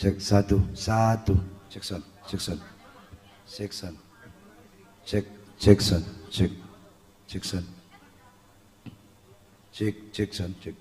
Cek satu, satu. Cek sound, cek sound, cek sound, cek sound, cek sound, cek sound, cek.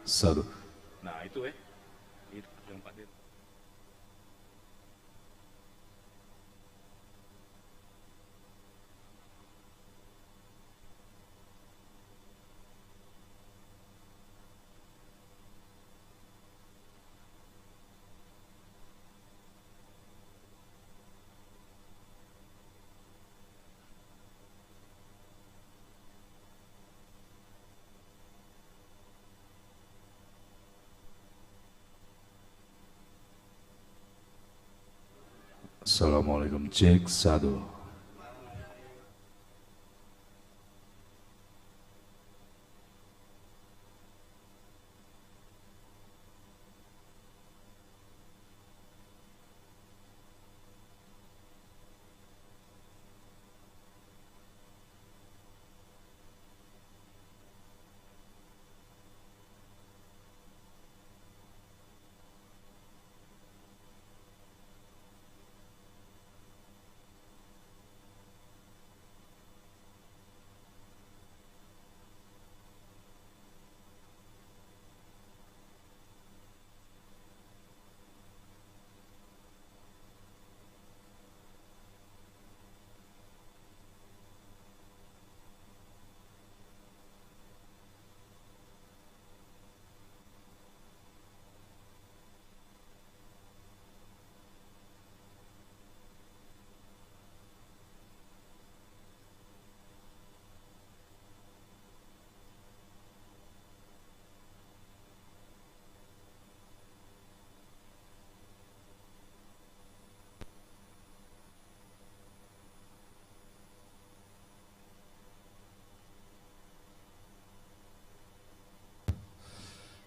satu. Nah itu itu yang Pak Dir. Assalamualaikum, cek satu.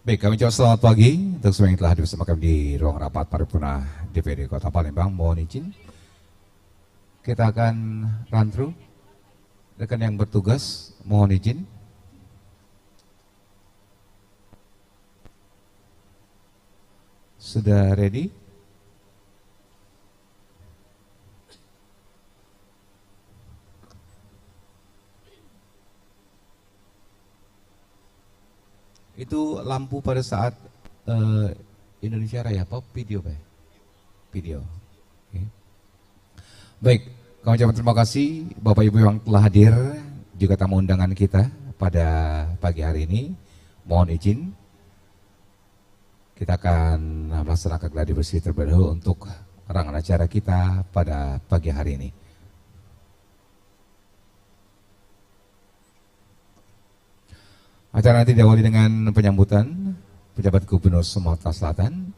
Baik, kami ucapkan selamat pagi untuk semua yang telah hadir bersama kami di ruang rapat paripurna DPD Kota Palembang. Mohon izin, kita akan run through. Rekan yang bertugas, mohon izin. Sudah ready? Itu lampu pada saat Indonesia Raya apa video, Pak? Video. Oke. Baik, kami ucapkan terima kasih Bapak Ibu yang telah hadir, juga tamu undangan kita pada pagi hari ini. Mohon izin, kita akan melaksanakan gladi bersih terlebih dahulu untuk rangkaian acara kita pada pagi hari ini. Acara nanti diawali dengan penyambutan pejabat Gubernur Sumatera Selatan.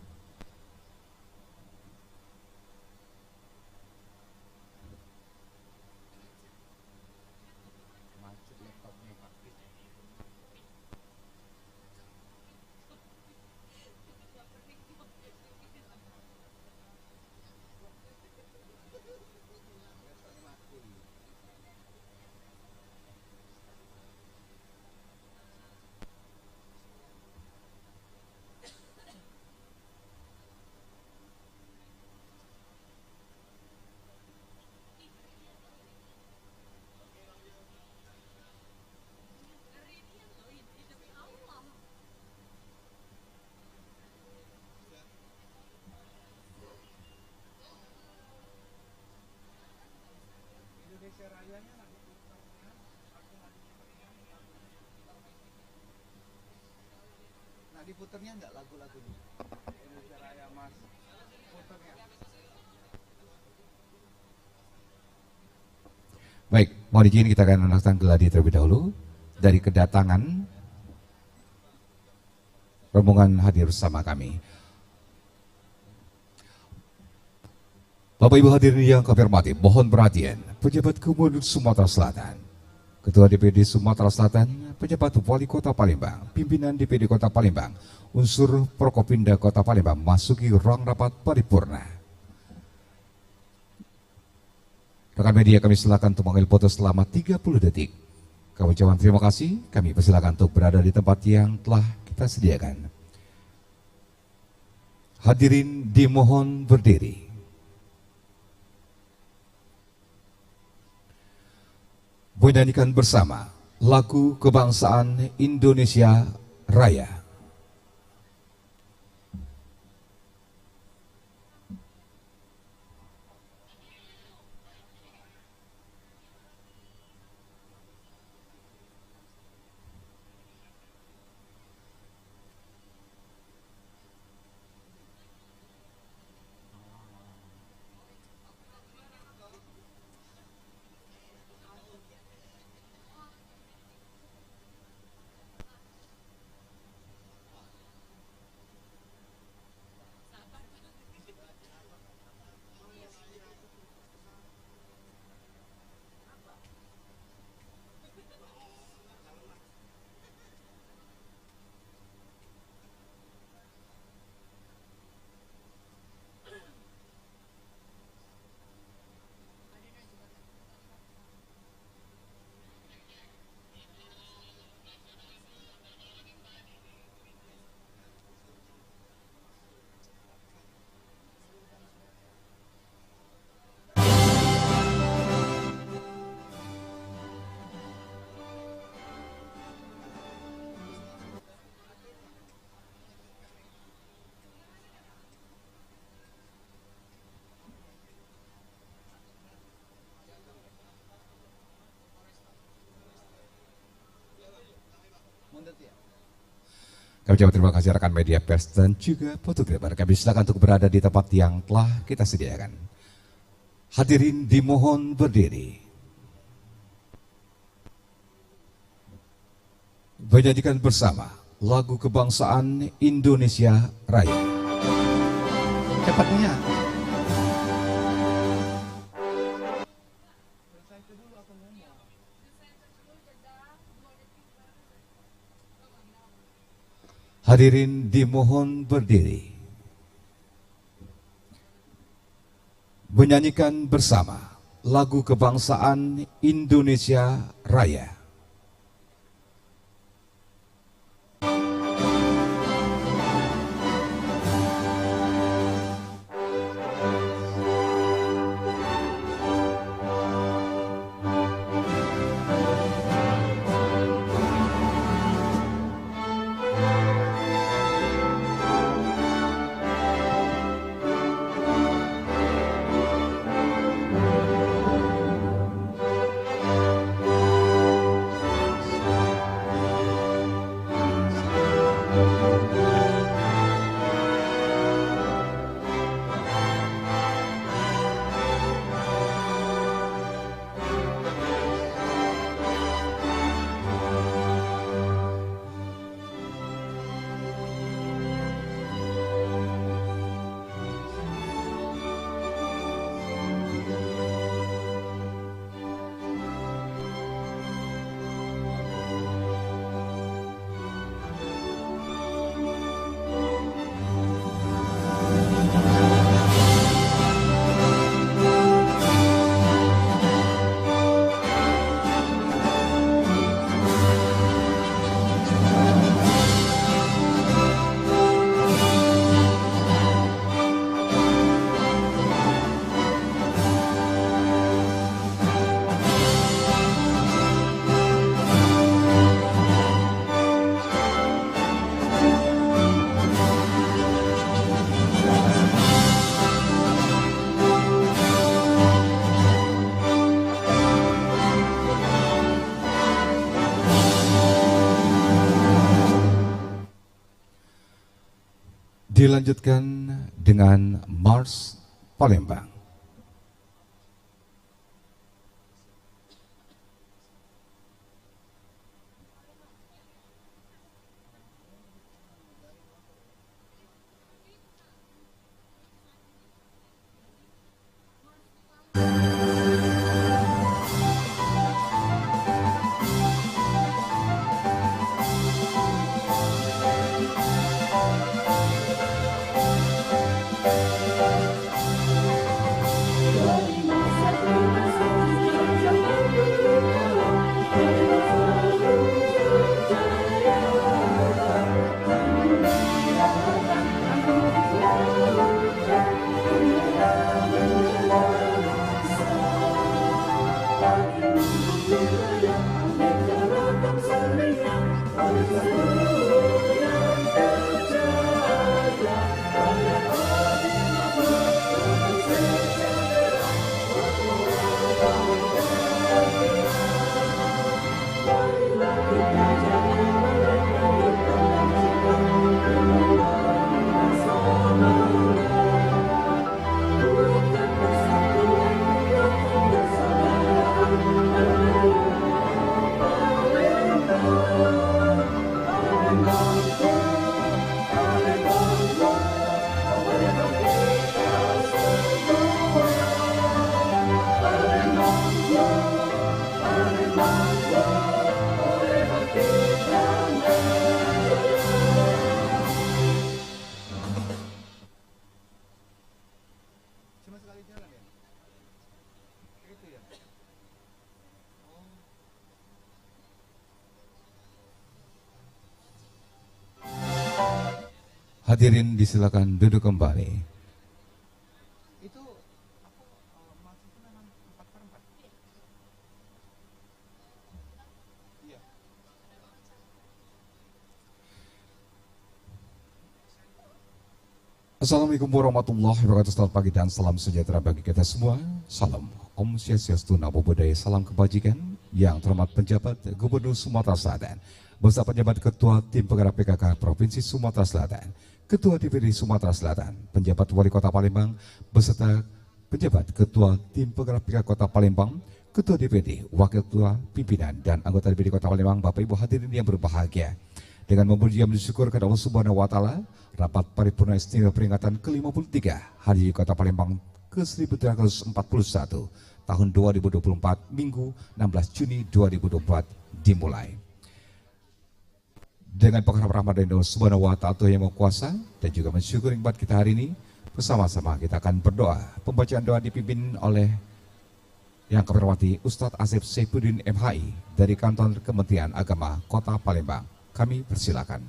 Nah, diputernya enggak lagu-lagunya? Indonesia Raya, Mas. Puternya. Baik, mohon izin kita akan melaksanakan gladi terlebih dahulu dari kedatangan rombongan hadir bersama kami. Bapak Ibu hadirin yang kami hormati, mohon perhatian pejabat Gubernur Sumatera Selatan, Ketua DPD Sumatera Selatan, pejabat Wali Kota Palembang, pimpinan DPD Kota Palembang, unsur Prokopimda Kota Palembang masuki ruang rapat paripurna. Rekan media kami silakan untuk mengambil foto selama 30 detik. Kami ucapkan terima kasih, kami persilakan untuk berada di tempat yang telah kita sediakan. Hadirin dimohon berdiri. Menyanyikan bersama lagu kebangsaan Indonesia Raya. Kami ucapkan terima kasih rekan media pers dan juga fotografer. Kami silakan untuk berada di tempat yang telah kita sediakan. Hadirin dimohon berdiri. Menyanyikan bersama lagu kebangsaan Indonesia Raya. Cepatnya. Hadirin dimohon berdiri. Menyanyikan bersama lagu kebangsaan Indonesia Raya. Dilanjutkan dengan Mars Palembang. Hadirin disilakan duduk kembali. Assalamualaikum warahmatullahi wabarakatuh. Selamat pagi dan salam sejahtera bagi kita semua. Salam Om Swastiastu, Namo Buddhaya, salam kebajikan. Yang terhormat penjabat Gubernur Sumatera Selatan, beserta penjabat Ketua Tim Penggerak PKK Provinsi Sumatera Selatan, Ketua DPD Sumatera Selatan, penjabat Wali Kota Palembang, beserta penjabat Ketua Tim Penggerak PKK Kota Palembang, Ketua DPD, Wakil Ketua Pimpinan, dan anggota DPD Kota Palembang, Bapak Ibu hadirin yang berbahagia. Dengan memuji dan bersyukur kepada Allah Subhanahu wa Ta'ala, rapat paripurna istimewa peringatan ke-53 Hari Kota Palembang ke-1341 tahun 2024 Minggu 16 Juni 2024 dimulai. Dengan pengharap rahmat dari Allah Subhanahu wa Ta'ala yang Maha Kuasa dan juga mensyukuri nikmat kita hari ini, bersama-sama kita akan berdoa. Pembacaan doa dipimpin oleh yang kami hormati Ustadz Asep Saifuddin MHI dari Kantor Kementerian Agama Kota Palembang. Kami persilakan.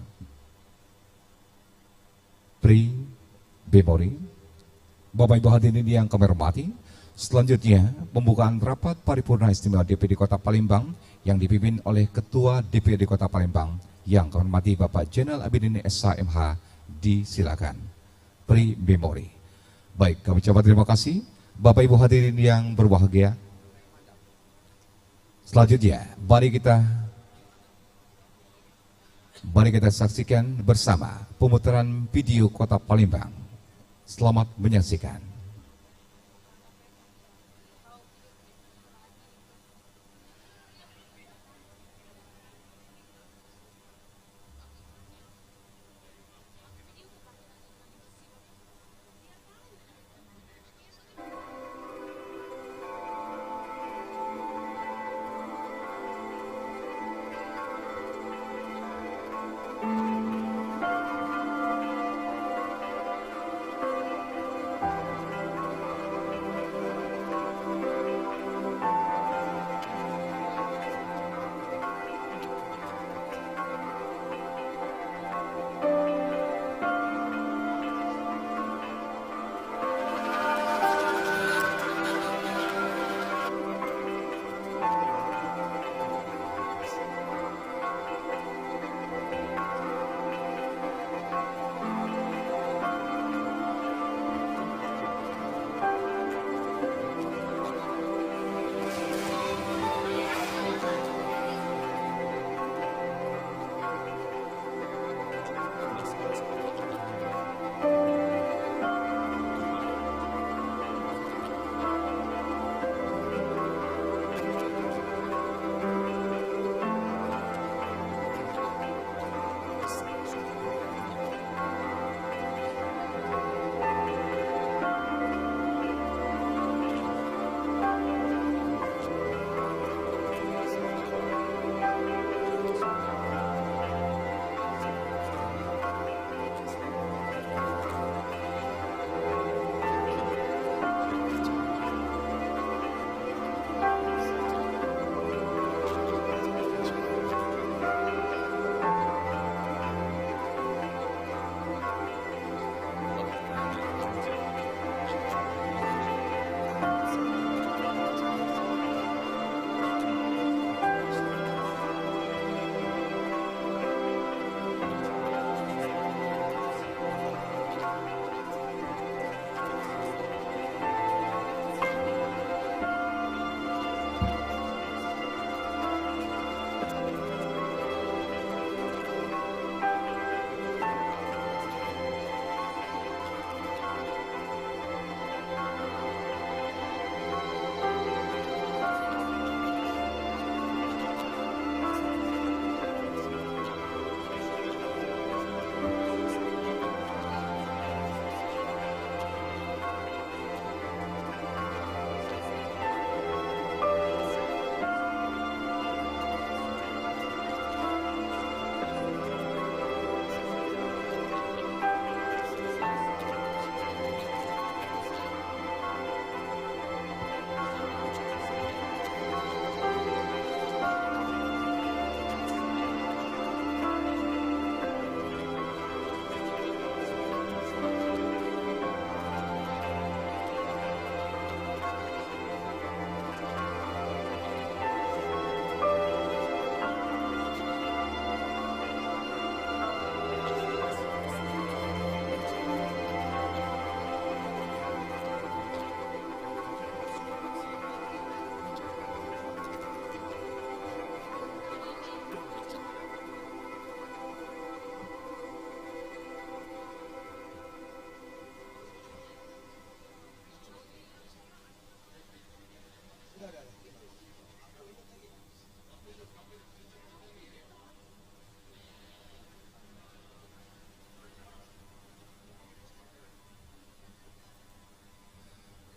Pri Memori, Bapak Ibu hadirin yang kami hormati, selanjutnya pembukaan rapat paripurna istimewa DPD Kota Palembang yang dipimpin oleh Ketua DPD Kota Palembang yang kami hormati Bapak Jenderal Abidin SHMH, disilakan. Pri Memori. Baik, kami ucapkan terima kasih Bapak Ibu hadirin yang berbahagia. Selanjutnya, mari kita saksikan bersama pemutaran video Kota Palembang. Selamat menyaksikan.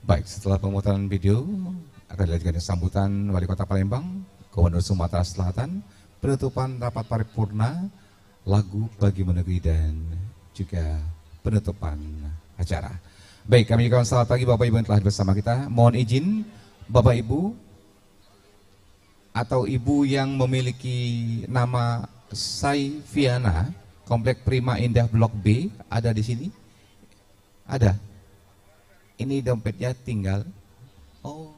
Baik, setelah pemutaran video akan dilanjutkan sambutan Wali Kota Palembang, Gubernur Sumatera Selatan, penutupan rapat paripurna, lagu bagi menegeri dan juga penutupan acara. Baik, kami ucapkan selamat pagi Bapak Ibu yang telah bersama kita. Mohon izin Bapak Ibu atau Ibu yang memiliki nama Saifiana, Komplek Prima Indah Blok B, ada di sini? Ada? Ini dompetnya tinggal. Oh,